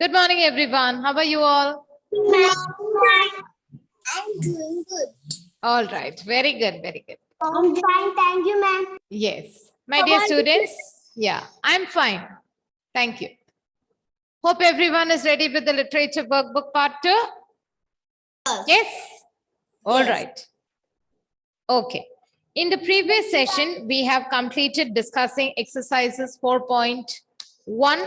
Good morning, everyone. How are you all? I'm doing good. All right. Very good. Very good. I'm fine, thank you, ma'am. Yes. My How dear are you? students. Yeah, I'm fine. Thank you. Hope everyone is ready with the literature workbook part 2. Yes? All Yes. right. Okay. In the previous session, we have completed discussing exercises 4.1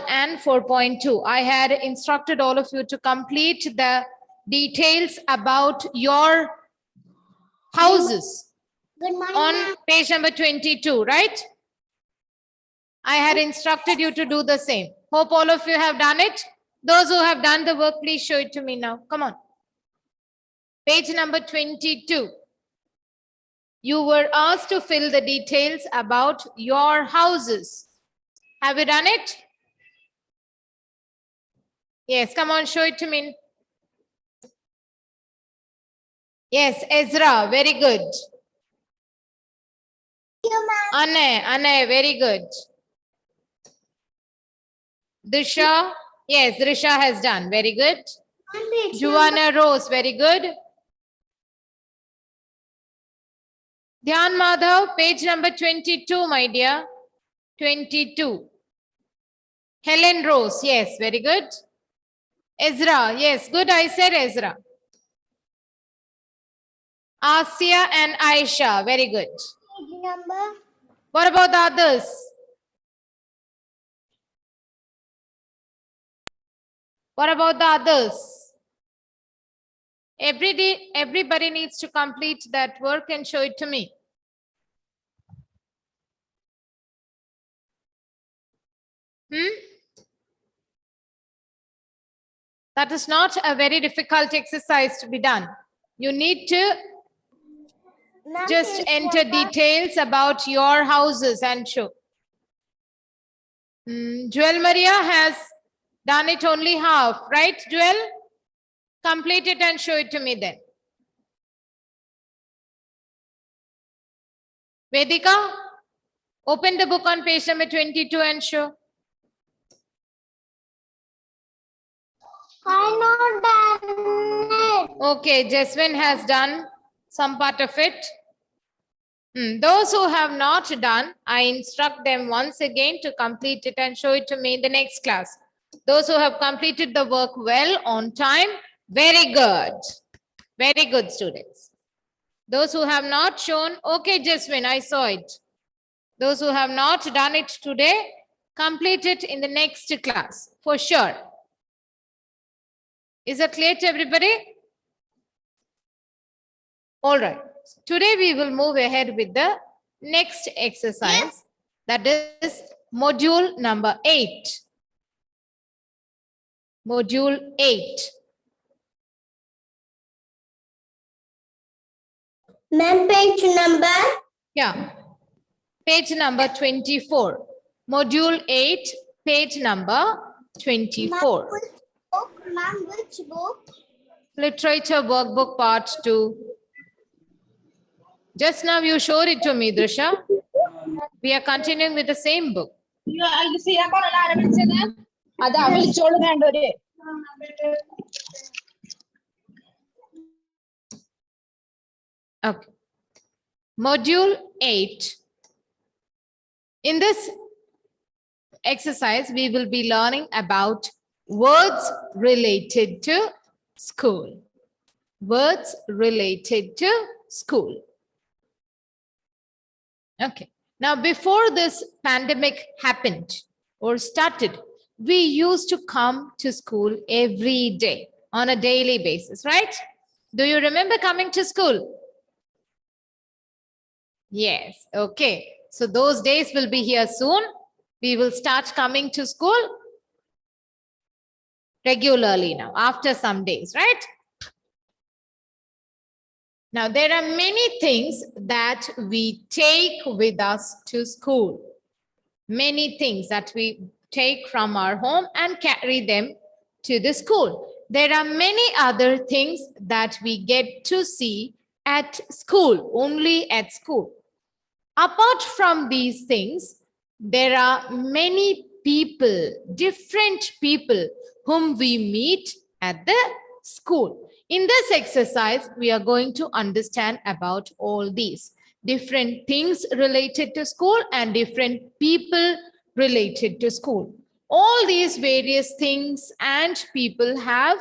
and 4.2. I had instructed all of you to complete the details about your houses Good morning, on ma'am. page number 22, right? I had instructed you to do the same. Hope all of you have done it. Those who have done the work, please show it to me now. Come on. Page number 22. You were asked to fill the details about your houses. Have you done it? Yes, come on, show it to me. Yes, Ezra, very good. Thank you, ma'am. Anne, very good. Drisha, yes, Drisha has done, very good. Joanna Rose, very good. Dhyan Madhav, page number 22, my dear. 22. Helen Rose, yes, very good. Ezra, yes, good, I said Ezra. Asia and Aisha, very good. Page number. What about the others? What about the others? Everybody needs to complete that work and show it to me. That is not a very difficult exercise to be done. You need to Ma'am, just page enter number. details about your houses and show. Joel Maria has done it only half, right, Joel? Complete it and show it to me then. Vedika, open the book on page number 22 and show. I not done it. Okay, Jasmine has done some part of it. Those who have not done, I instruct them once again to complete it and show it to me in the next class. Those who have completed the work well on time, very good. Very good, students. Those who have not shown, okay, Jasmine, I saw it. Those who have not done it today, complete it in the next class, for sure. Is it clear to everybody? All right. Today we will move ahead with the next exercise. That is module number 8. Module 8. Ma'am, page number. Yeah. Page number 24. Module 8, page number 24. Ma'am, which book? Literature workbook part 2. Just now you showed it to me, Drisha. We are continuing with the same book. Okay. Module 8. In this exercise, we will be learning about words related to school. Words related to school. Okay. Now, before this pandemic happened or started, we used to come to school every day on a daily basis, right? Do you remember coming to school? Yes. Okay. So those days will be here soon. We will start coming to school regularly now after some days, right? Now, there are many things that we take with us to school. Many things that we take from our home and carry them to the school. There are many other things that we get to see at school, only at school. Apart from these things, there are many people, different people whom we meet at the school. In this exercise, we are going to understand about all these different things related to school and different people related to school. All these various things and people have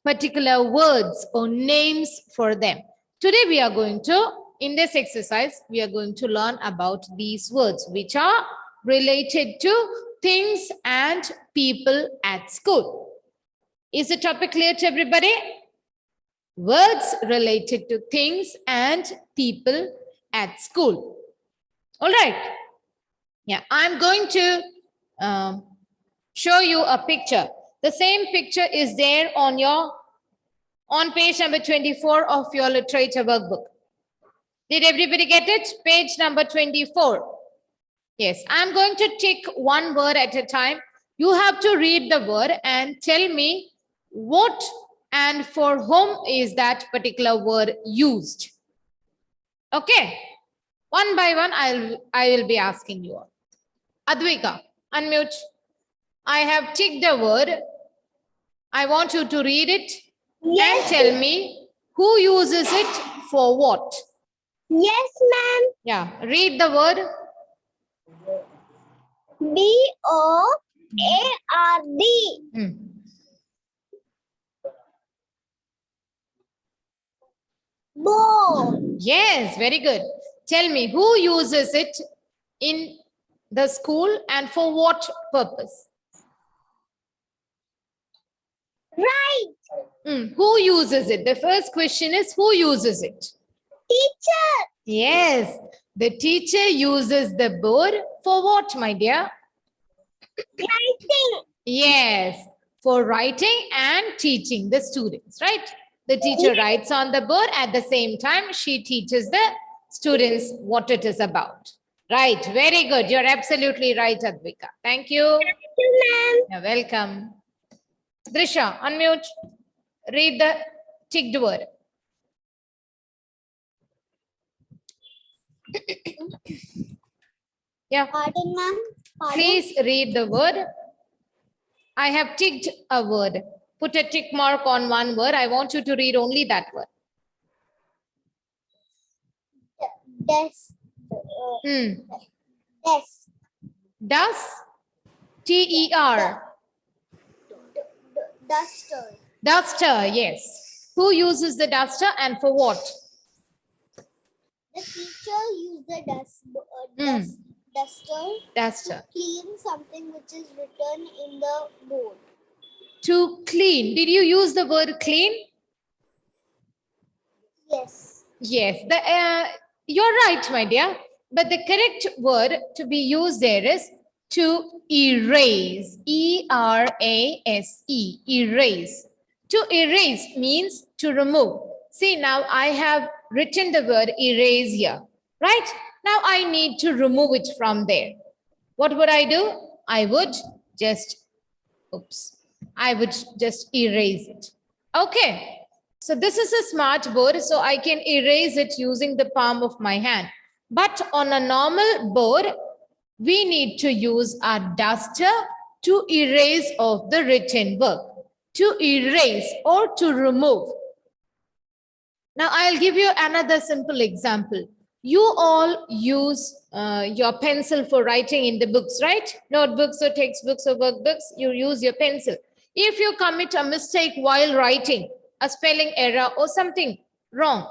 particular words or names for them. Today we are going to, in this exercise, we are going to learn about these words which are related to things and people at school. Is the topic clear to everybody? Words related to things and people at school. All right. Yeah, I'm going to show you a picture. The same picture is there on page number 24 of your literature workbook. Did everybody get it? Page number 24. Yes, I'm going to tick one word at a time. You have to read the word and tell me what and for whom is that particular word used. Okay. One by one, I will be asking you all. Advika, unmute. I have ticked the word. I want you to read it Yes. and tell me who uses it for what. Yes, ma'am. Yeah, read the word. B-O-A-R-D. Hmm. Board. Yes, very good. Tell me who uses it in the school and for what purpose? Right. Who uses it? The first question is who uses it? Teacher. Yes, the teacher uses the board for what, my dear? Writing. Yes, for writing and teaching the students, right? The teacher writes on the board. At the same time, she teaches the students what it is about. Right, very good. You're absolutely right, Advika. Thank you. Thank you, ma'am. You're welcome. Drisha, unmute. Read the ticked word. Yeah, Pardon, ma'am. Pardon. please read the word. I have ticked a word. Put a tick mark on one word. I want you to read only that word. Desk. Desk. Does. T-E-R. Duster. Duster, yes. Who uses the duster and for what? The teacher used the duster Duster. to clean something which is written in the board. To clean. Did you use the word clean? Yes. Yes. You're right, my dear. But the correct word to be used there is to erase. E-R-A-S-E. Erase. To erase means to remove. See, now I have written the word erase here. Right? Now I need to remove it from there. What would I do? I would just erase it. Okay. So this is a smart board, so I can erase it using the palm of my hand. But on a normal board, we need to use a duster to erase off the written work. To erase or to remove. Now I'll give you another simple example. You all use your pencil for writing in the books, right? Notebooks or textbooks or workbooks, you use your pencil. If you commit a mistake while writing, a spelling error or something wrong,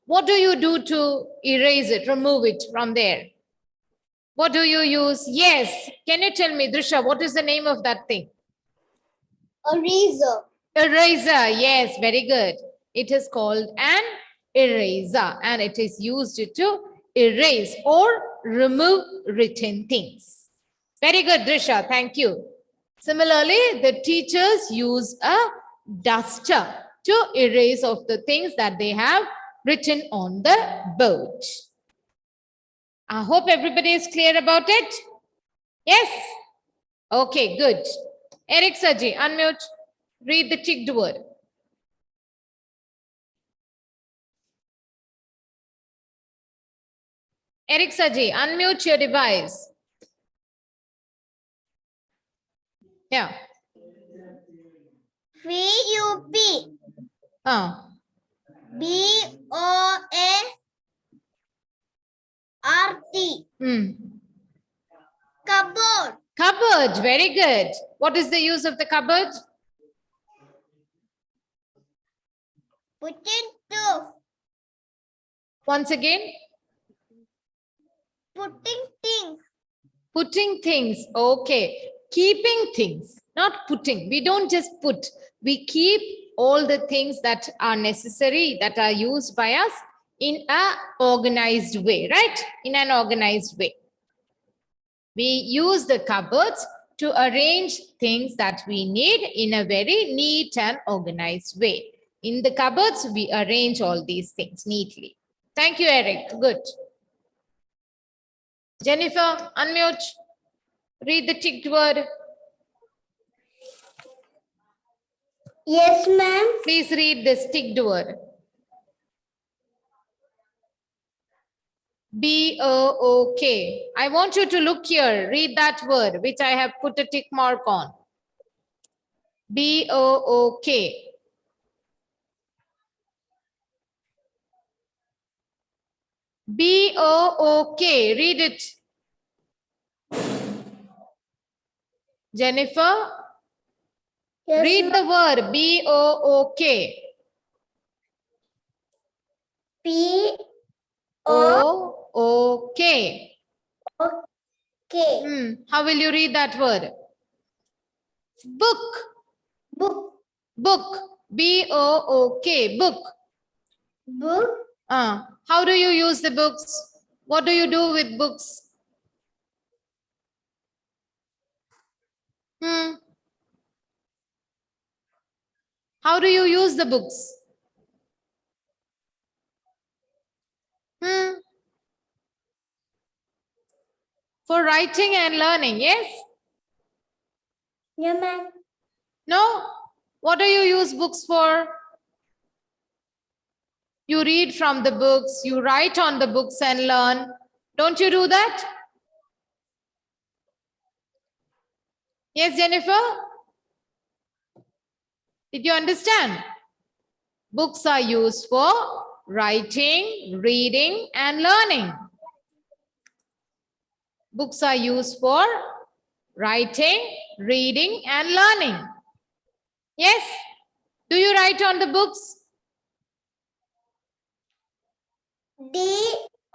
what do you do to erase it, remove it from there? What do you use? Yes. Can you tell me, Drisha, what is the name of that thing? Eraser. Eraser. Yes, very good. It is called an eraser and it is used to erase or remove written things. Very good, Drisha. Thank you. Similarly, the teachers use a duster to erase off the things that they have written on the board. I hope everybody is clear about it. Yes? Okay, good. Eric Saji, unmute. Read the ticked word. Eric Saji, unmute your device. Yeah. V-U-P. B-O-A-R-T. Cupboard. Cupboard. Very good. What is the use of the cupboard? Putting to. Once again. Putting things. Putting things. Okay. Keeping things, not putting. We don't just put. We keep all the things that are necessary, that are used by us in an organized way, right? In an organized way. We use the cupboards to arrange things that we need in a very neat and organized way. In the cupboards, we arrange all these things neatly. Thank you, Eric. Good. Jennifer, unmute. Read the ticked word. Yes, ma'am. Please read this ticked word. B-O-O-K. I want you to look here. Read that word, which I have put a tick mark on. B-O-O-K. B-O-O-K. Read it. Jennifer, Yes, read the word B-O-O-K. P-O-O-K. O-O-K. How will you read that word? Book. Book. Book. B-O-O-K. Book. Book. How do you use the books? What do you do with books? How do you use the books? For writing and learning, yes? Yeah, ma'am. No? What do you use books for? You read from the books, you write on the books and learn. Don't you do that? Yes, Jennifer? Did you understand? Books are used for writing, reading, and learning. Books are used for writing, reading, and learning. Yes? Do you write on the books? D-O-O-K.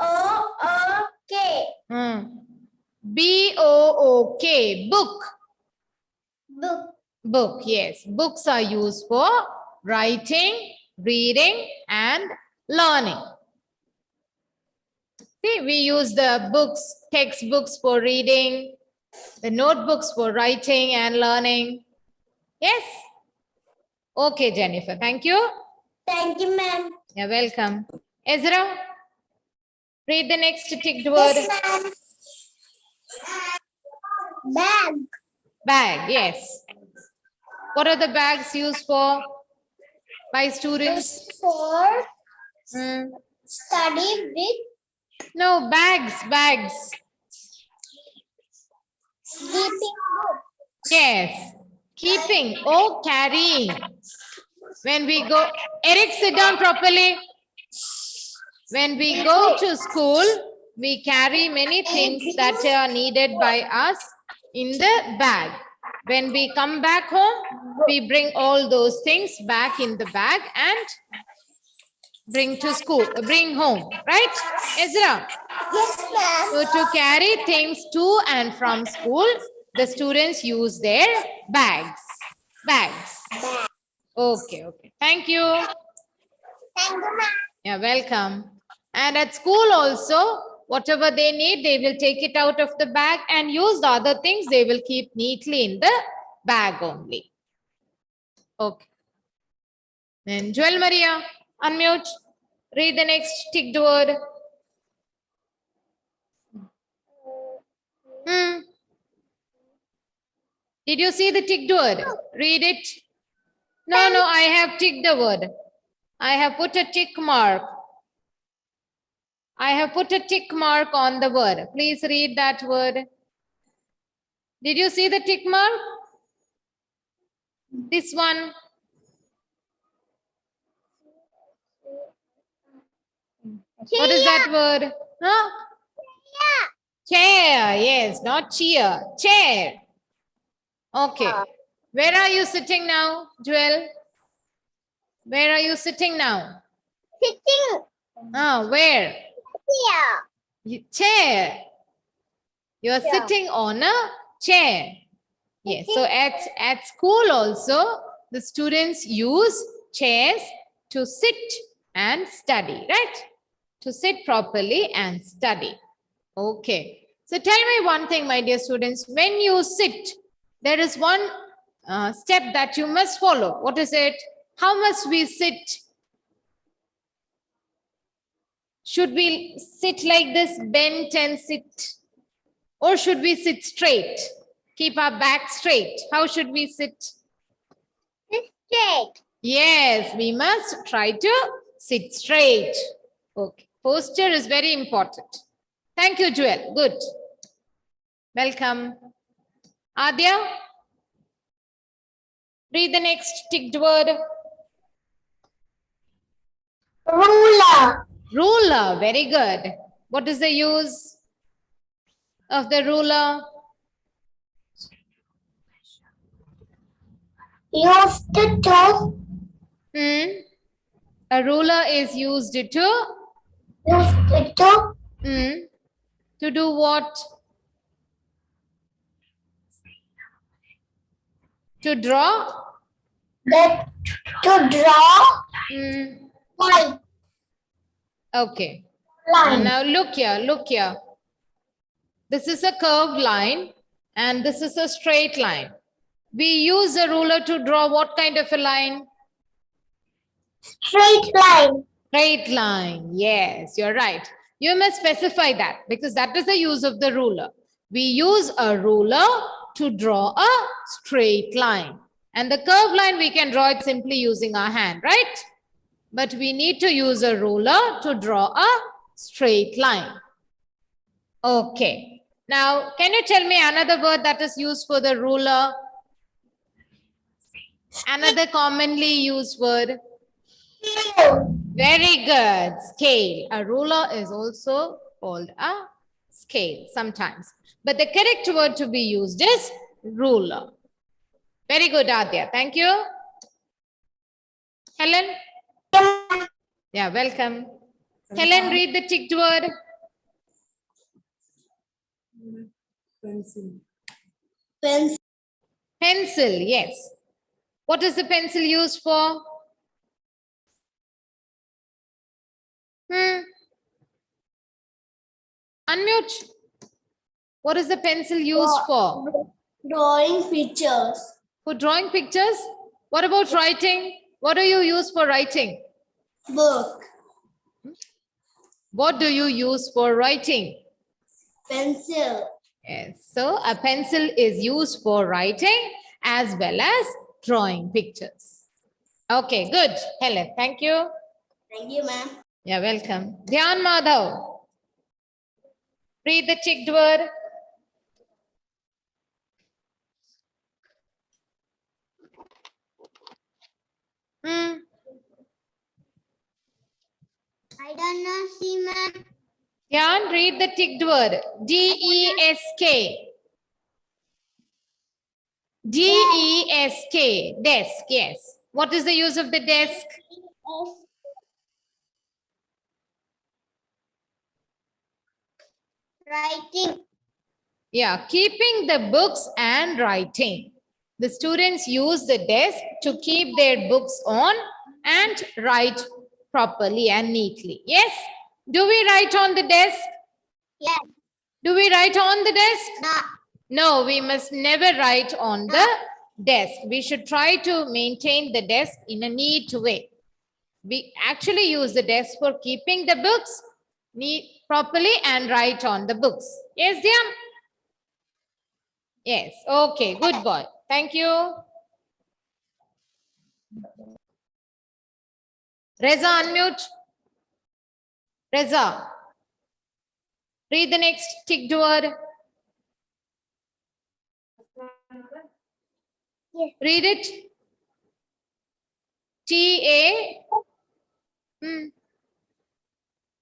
B-O-O-K. Book. Book. Book, yes. Books are used for writing, reading, and learning. See, we use the books, textbooks for reading, the notebooks for writing and learning. Yes? Okay, Jennifer. Thank you. Thank you, ma'am. You're welcome. Ezra, read the next ticked word. Yes, ma'am. Bag. Bag, yes. What are the bags used for by students? For study with No, bags, bags. sleeping book. Yes. Keeping or carrying. When we go, Eric, sit down properly. When we go to school, we carry many things that are needed by us in the bag. When we come back home, we bring all those things back in the bag and bring to school, bring home, right, Ezra? Yes, ma'am. So to carry things to and from school, the students use their bags. Bags. Okay, okay. Thank you. Thank you, ma'am. You're welcome. And at school also, whatever they need, they will take it out of the bag and use the other things they will keep neatly in the bag only. Okay. Then Joel Maria, unmute. Read the next ticked word. Did you see the ticked word? Read it. No, I have ticked the word. I have put a tick mark. I have put a tick mark on the word. Please read that word. Did you see the tick mark? This one. What is that word? Huh? Chair. Yes, not cheer. Chair. Okay. Where are you sitting now, Jewel? Where are you sitting now? Sitting Where? here. Chair. You are Yeah. sitting on a chair. Yes. So at school also, the students use chairs to sit and study, right? To sit properly and study. Okay. So tell me one thing, my dear students. When you sit, there is one step that you must follow. What is it? How must we sit? Should we sit like this, bent and sit? Or should we sit straight? Keep our back straight. How should we sit? Straight. Yes, we must try to sit straight. Okay. Posture is very important. Thank you, Jewel. Good. Welcome. Adya, read the next ticked word. Ruler. Ruler. Very good. What is the use of the ruler? Used to. A ruler is used to Used to. to do what? To draw? That to draw. Line. Okay. Line. Now look here, look here. This is a curved line and this is a straight line. We use a ruler to draw what kind of a line? Straight line. Straight line. Yes, you're right. You must specify that because that is the use of the ruler. We use a ruler to draw a straight line. And the curved line, we can draw it simply using our hand, right? But we need to use a ruler to draw a straight line. Okay. Now, can you tell me another word that is used for the ruler? Another commonly used word. Very good. Scale. A ruler is also called a scale sometimes. But the correct word to be used is ruler. Very good, Adya. Thank you. Helen? Yeah, welcome. Helen, read the ticked word. Pencil. Pencil, yes. What is the pencil used for? Unmute. What is the pencil used for? Drawing pictures. For drawing pictures? What about writing? What do you use for writing? Book. What do you use for writing? Pencil. Yes. So a pencil is used for writing as well as drawing pictures. Okay, good. Helen, thank you. Thank you, ma'am. You're welcome. Dhyan Madhav. Read the ticked word. I don't know, see, ma'am. Dhyan, read the ticked word. D-E-S-K. D-E-S-K. Desk, yes. What is the use of the desk? Writing. Yeah, keeping the books and writing. The students use the desk to keep their books on and write properly and neatly. Yes? Do we write on the desk? Yes. Do we write on the desk? No. No, we must never write on the desk. We should try to maintain the desk in a neat way. We actually use the desk for keeping the books neat properly and write on the books. Yes, Dhyan? Yes. Okay, good boy. Thank you. Reza, unmute. Reza. Read the next ticked word. Yes. Read it. T-A.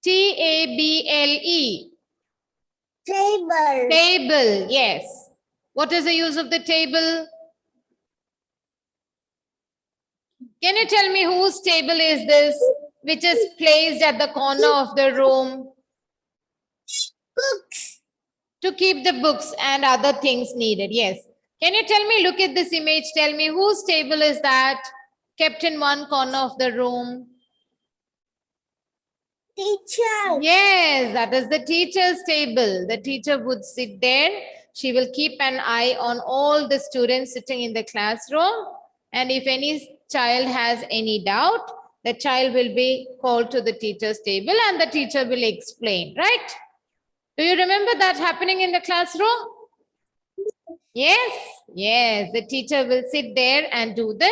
T-A-B-L-E. Table. Table, yes. What is the use of the table? Can you tell me whose table is this, which is placed at the corner of the room? Books. To keep the books and other things needed, yes. Can you tell me, look at this image, tell me whose table is that, kept in one corner of the room? Teacher. Yes, that is the teacher's table. The teacher would sit there. She will keep an eye on all the students sitting in the classroom. And if any child has any doubt, the child will be called to the teacher's table and the teacher will explain, right? Do you remember that happening in the classroom? Yes, yes. The teacher will sit there and do the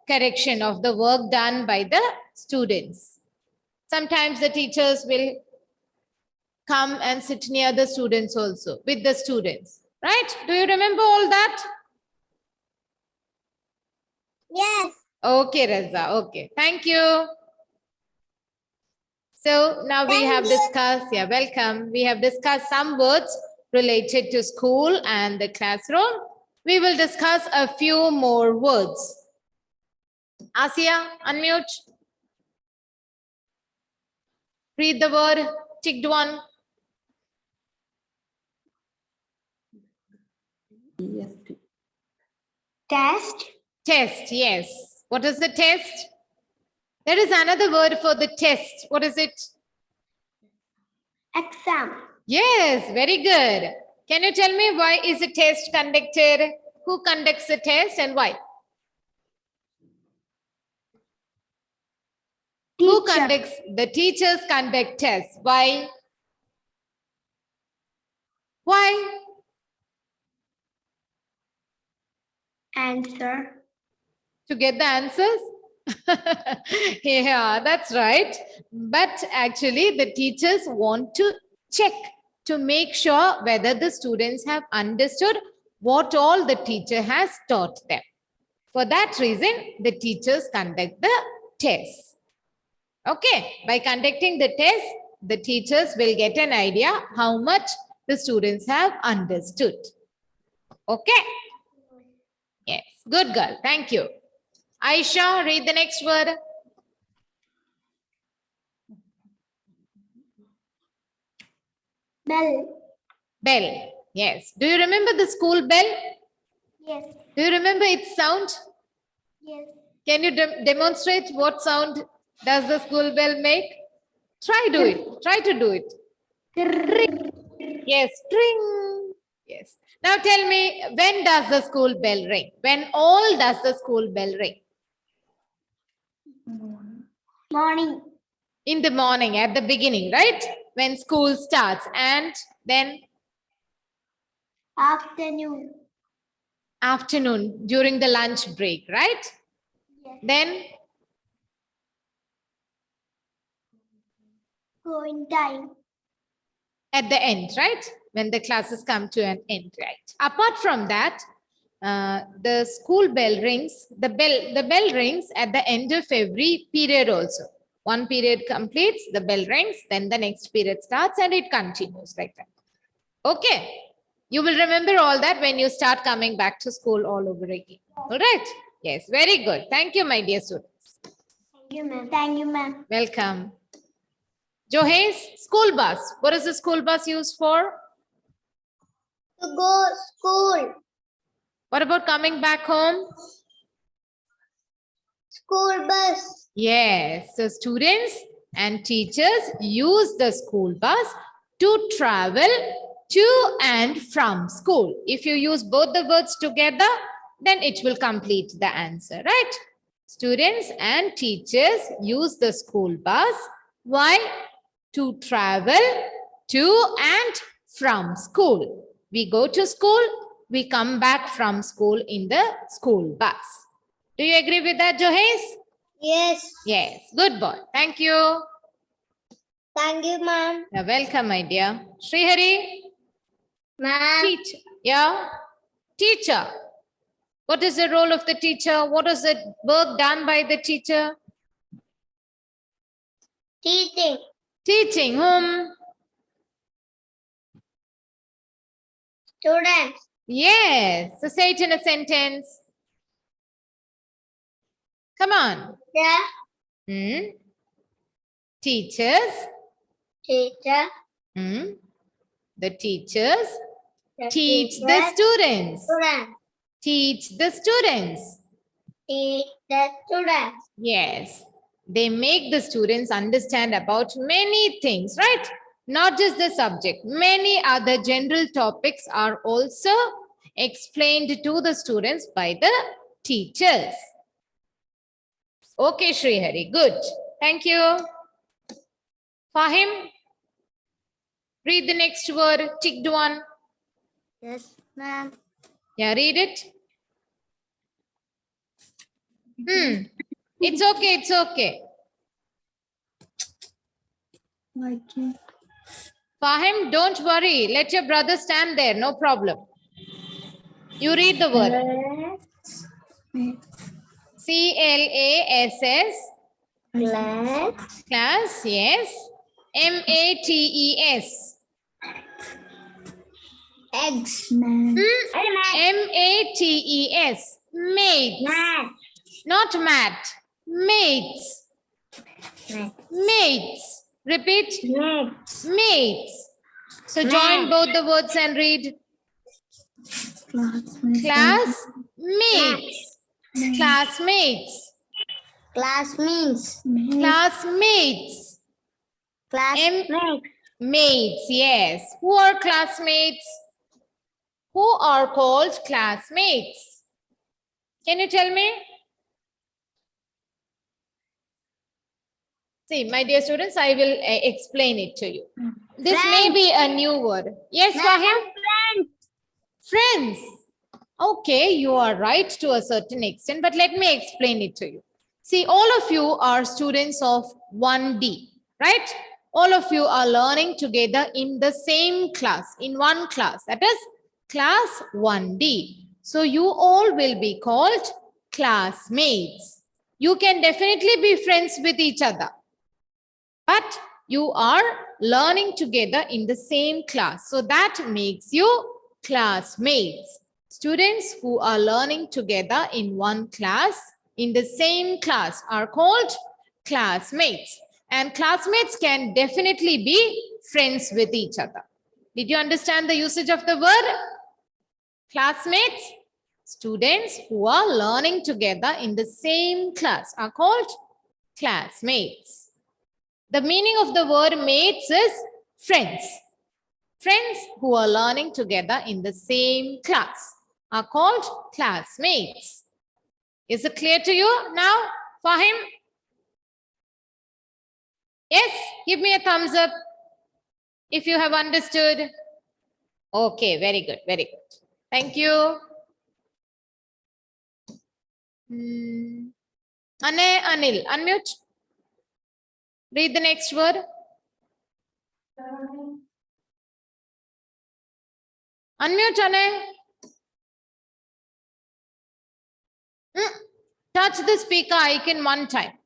correction of the work done by the students. Sometimes the teachers will come and sit near the students also, with the students, right? Do you remember all that? Yes. Okay, Raza. Okay, thank you. So now we have discussed, yeah, welcome. We have discussed some words related to school and the classroom. We will discuss a few more words. Asia, unmute. Read the word, ticked one. Test. Test, yes. What is the test? There is another word for the test. What is it? Exam. Yes, very good. Can you tell me why is a test conducted? Who conducts the test and why? Who conducts? The teachers conduct tests. Why? Why? Answer. To get the answers? Yeah, that's right. But actually, the teachers want to check to make sure whether the students have understood what all the teacher has taught them. For that reason, the teachers conduct the test. Okay, by conducting the test, the teachers will get an idea how much the students have understood. Okay. Yes, good girl. Thank you. Aisha, read the next word. Bell. Bell. Yes. Do you remember the school bell? Yes. Do you remember its sound? Yes. Can you demonstrate what sound does the school bell make? Try do it. Try to do it. Yes, ring. Yes. Now tell me, when does the school bell ring? When all does the school bell ring? Morning. In the morning, at the beginning, right? When school starts, and then Afternoon. afternoon during the lunch break, right? Yes. Then Going time. at the end, right? When the classes come to an end, right? Apart from that, the school bell rings, the bell rings at the end of every period also. One period completes, the bell rings, then the next period starts and it continues like that. Okay. You will remember all that when you start coming back to school all over again. All right. Yes, very good. Thank you, my dear students. Thank you, ma'am. Thank you, ma'am. Welcome. Johes, school bus. What is the school bus used for? To go school. What about coming back home? School bus. Yes, so students and teachers use the school bus to travel to and from school. If you use both the words together, then it will complete the answer, right? Students and teachers use the school bus. Why? To travel to and from school. We go to school, we come back from school in the school bus. Do you agree with that, Johes? Yes. Yes, good boy. Thank you. Thank you, ma'am. You're welcome, my dear. Srihari, Ma'am. teacher. Yeah, teacher. What is the role of the teacher? What is the work done by the teacher? Teaching. Teaching whom? Students. Yes. So say it in a sentence. Come on. The Teachers. teacher. The teachers The teach the teacher, students. students. Teach the students. Teach the students. Yes. They make the students understand about many things, right? Not just the subject. Many other general topics are also explained to the students by the teachers. Okay, Srihari. Good. Thank you. Fahim, read the next word. Ticked one. Yes, ma'am. Yeah, read it. It's okay. It's okay. Fahim, don't worry. Let your brother stand there. No problem. You read the word. C-L-A-S-S. Class. Class, yes. M-A-T-E-S. Eggs. M-A-T-E-S. Mates. Math. Not mat. Mates. Mates. Repeat. Maths. Mates. So join both the words and read. Classmates. Classmates. Class means. Classmates. Classmates. Mates, yes. Who are classmates? Who are called classmates? Can you tell me? See, my dear students, I will explain it to you. This may be a new word. Yes, Fahim? Friends. Okay, you are right to a certain extent, but let me explain it to you. See, all of you are students of 1D, right? All of you are learning together in the same class, in one class, that is class 1D. So you all will be called classmates. You can definitely be friends with each other, but you are learning together in the same class. So that makes you classmates. Students who are learning together in one class, in the same class, are called classmates. And classmates can definitely be friends with each other. Did you understand the usage of the word? Classmates, students who are learning together in the same class are called classmates. The meaning of the word mates is friends. Friends who are learning together in the same class are called classmates. Is it clear to you now, Fahim? Yes, give me a thumbs up if you have understood. Okay, very good, very good. Thank you. Anil, unmute. Read the next word. Unmute, Anay. Touch the speaker icon one time.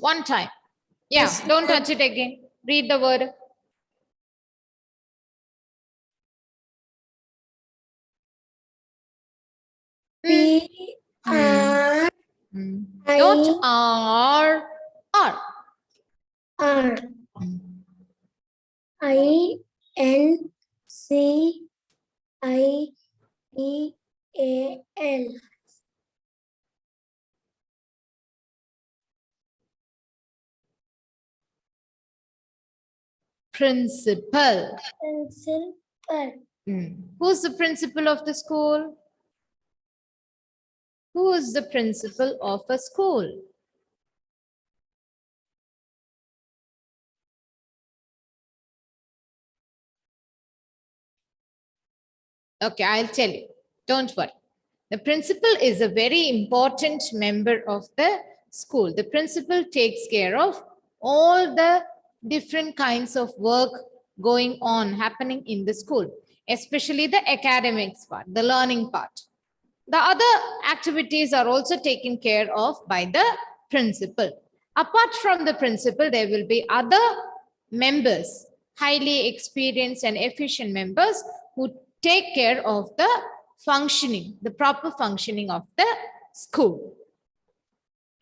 One time. Yeah, Yes, don't touch it again. Read the word. P-R-I-N-C-I. Not R. R. Principal. Who's the principal of the school? Who is the principal of a school? Okay, I'll tell you. Don't worry. The principal is a very important member of the school. The principal takes care of all the different kinds of work going on, happening in the school, especially the academics part, the learning part. The other activities are also taken care of by the principal. Apart from the principal, there will be other members, highly experienced and efficient members who take care of the functioning, the proper functioning of the school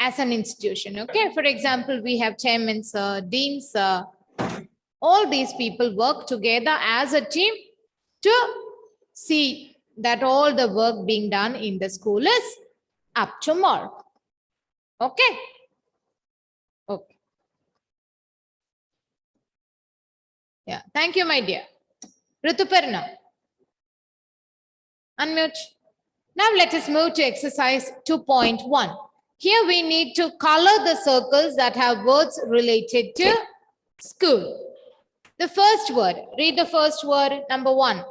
as an institution. Okay, for example, we have chairman, sir, dean, sir. All these people work together as a team to see that all the work being done in the school is up to mark. Okay. Okay. Yeah. Thank you, my dear. Rituparna. Unmute. Now let us move to exercise 2.1. Here we need to color the circles that have words related to school. The first word, read the first word, number 1.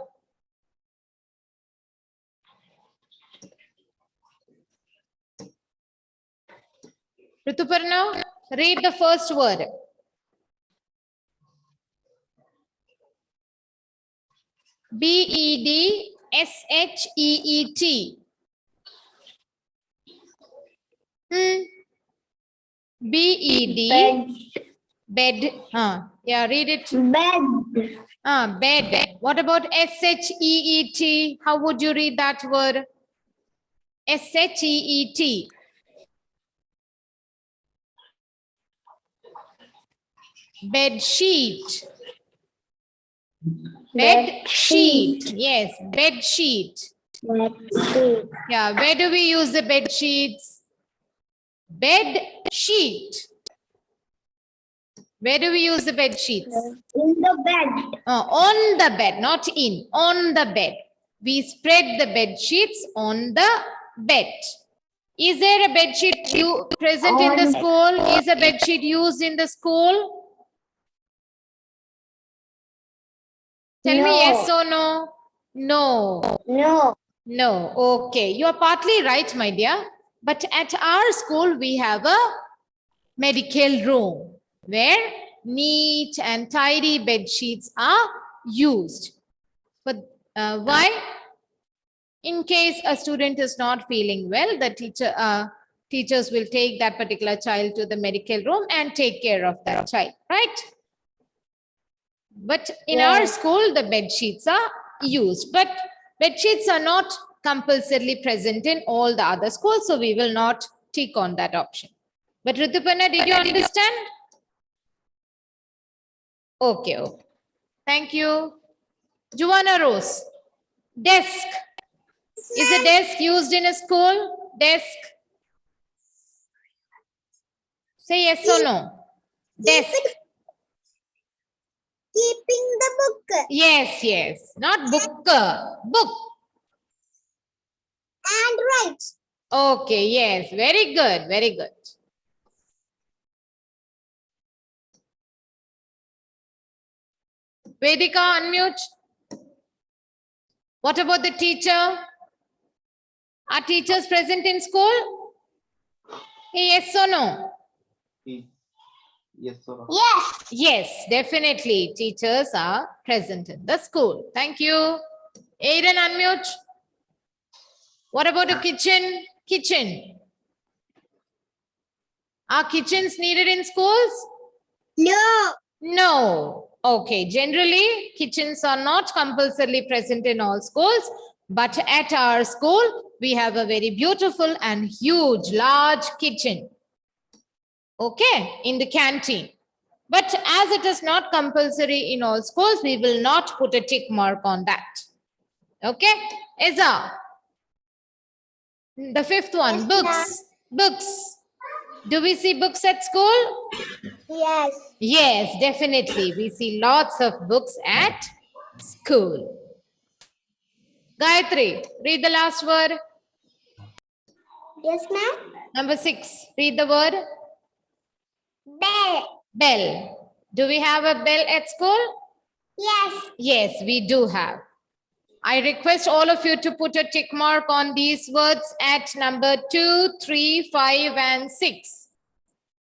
Rituparna, read the first word. B-E-D-S-H-E-E-T. B-E-D. Bed. Yeah, read it. Bed. Bed. What about S-H-E-E-T? How would you read that word? S-H-E-E-T. Bed sheet. Bed sheet. Yes, bed sheet. Bed sheet. Yeah, where do we use the bed sheets? Bed sheet. Where do we use the bed sheets? In the bed. On the bed, not in, on the bed. We spread the bed sheets on the bed. Is there a bed sheet present in the school? Is a bed sheet used in the school? Tell me No. yes or no. No. No. No. Okay. You are partly right, my dear. But at our school, we have a medical room where neat and tidy bed sheets are used. But why? In case a student is not feeling well, the teachers will take that particular child to the medical room and take care of that child, right? But in our school, the bed sheets are used. But bed sheets are not compulsorily present in all the other schools, so we will not tick on that option. But Rituparna, did you understand? Okay, okay. Thank you. Joanna Rose. Desk. Is a desk used in a school? Desk. Say yes or no. Desk. Keeping the book. Yes, yes. Not book. Book. And write. Okay, yes. Very good. Very good. Vedika, unmute. What about the teacher? Are teachers present in school? Yes or no? Yes, sir. Yes. Yes, definitely. Teachers are present in the school. Thank you. Aiden, unmute. What about the kitchen? Kitchen. Are kitchens needed in schools? No. No. Okay. Generally, kitchens are not compulsorily present in all schools. But at our school, we have a very beautiful and huge, large kitchen. Okay, in the canteen. But as it is not compulsory in all schools, we will not put a tick mark on that. Okay, Eza. The fifth one, Yes, books. Books. Do we see books at school? Yes. Yes, definitely. We see lots of books at school. Gayatri, read the last word. Yes, ma'am. Number 6, read the word. Bell. Bell. Do we have a bell at school? Yes. Yes, we do have. I request all of you to put a tick mark on these words at number 2, 3, 5, and 6.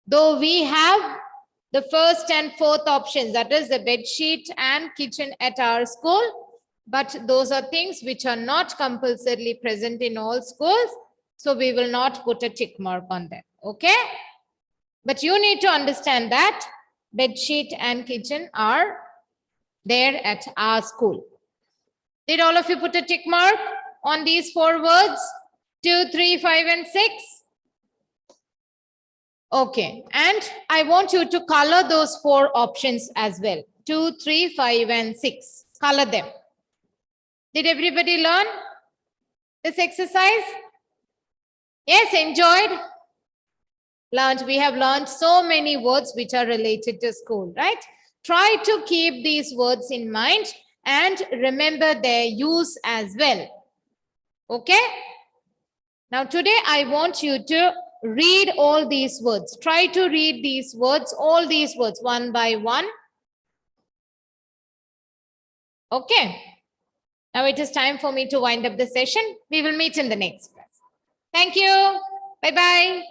Though we have the first and fourth options, that is the bed sheet and kitchen at our school, but those are things which are not compulsorily present in all schools, so we will not put a tick mark on them. Okay? But you need to understand that bed sheet and kitchen are there at our school. Did all of you put a tick mark on these 4 words? 2, 3, 5, and 6? Okay, and I want you to color those 4 options as well. 2, 3, 5, and 6. Color them. Did everybody learn this exercise? Yes, enjoyed? Learned. We have learned so many words which are related to school, right? Try to keep these words in mind and remember their use as well. Okay? Now today I want you to read all these words. Try to read these words, all these words, one by one. Okay. Now it is time for me to wind up the session. We will meet in the next class. Thank you. Bye-bye.